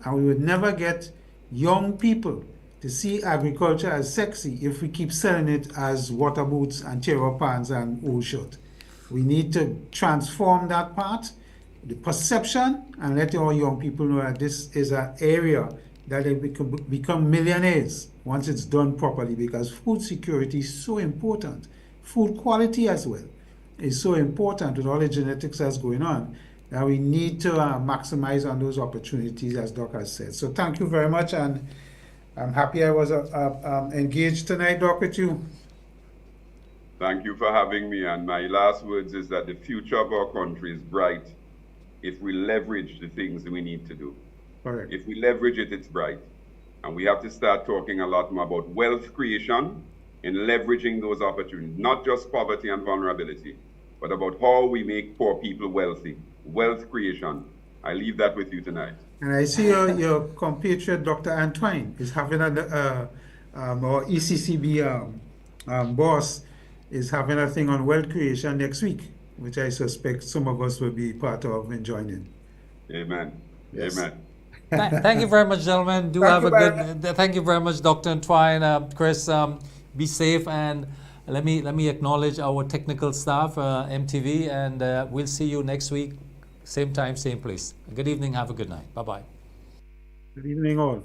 and we would never get young people to see agriculture as sexy if we keep selling it as water boots and tear-up pants and old shirt. We need to transform that part, the perception, and let our young people know that this is an area that they become millionaires once it's done properly, because food security is so important. Food quality as well is so important with all the genetics that's going on, that we need to maximize on those opportunities, as Doc has said. So thank you very much, and I'm happy I was engaged tonight, Doc, with you. Thank you for having me, and my last words is that the future of our country is bright if we leverage the things that we need to do. Correct. If we leverage it, it's bright. And we have to start talking a lot more about wealth creation and leveraging those opportunities, not just poverty and vulnerability, but about how we make poor people wealthy. Wealth creation. I leave that with you tonight. And I see your compatriot, Dr. Antoine, is having our ECCB boss is having a thing on wealth creation next week, which I suspect some of us will be part of and joining. Amen. Yes. Amen. Thank you very much, gentlemen. Thank you very much, Dr. Antoine, Chris. Be safe, and let me acknowledge our technical staff, MTV, and we'll see you next week, same time, same place. Good evening. Have a good night. Bye bye. Good evening, all.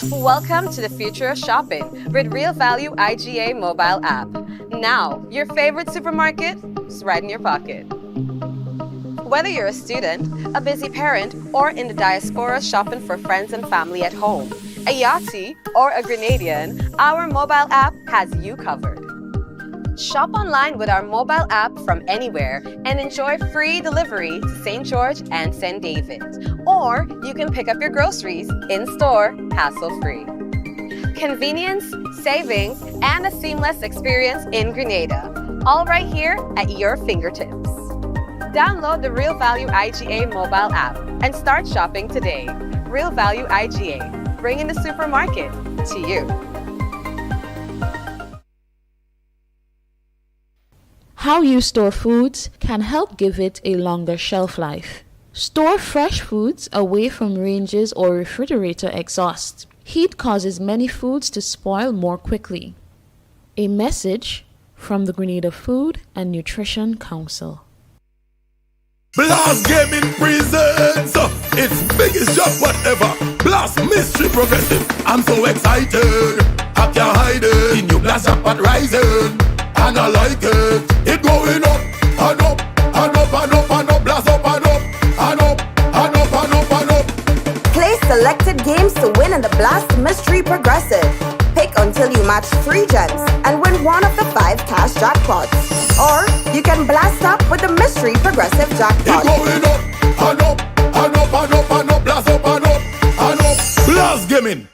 Welcome to the future of shopping with Real Value IGA mobile app. Now, your favorite supermarket is right in your pocket. Whether you're a student, a busy parent, or in the diaspora shopping for friends and family at home, a Yachty or a Grenadian, our mobile app has you covered. Shop online with our mobile app from anywhere and enjoy free delivery to St. George and St. David. Or you can pick up your groceries in-store, hassle-free. Convenience, savings, and a seamless experience in Grenada. All right here at your fingertips. Download the Real Value IGA mobile app and start shopping today. Real Value IGA, bringing the supermarket to you. How you store foods can help give it a longer shelf life. Store fresh foods away from ranges or refrigerator exhaust. Heat causes many foods to spoil more quickly. A message from the Grenada Food and Nutrition Council. Blast Gaming presents its biggest job whatever. Blast Mystery Progressive. I'm so excited. I can't hide it. In your blast up and rising. And I like it. It going up and up and up and up and up. Blast up and up and up and up and up and up. Play selected games to win in the Blast Mystery Progressive. Pick until you match 3 gems and win one of the 5 cash jackpots. Or you can blast up with the Mystery Progressive jackpot. It going up and up and up and up and up. Blast up and up and up. Blast Gaming.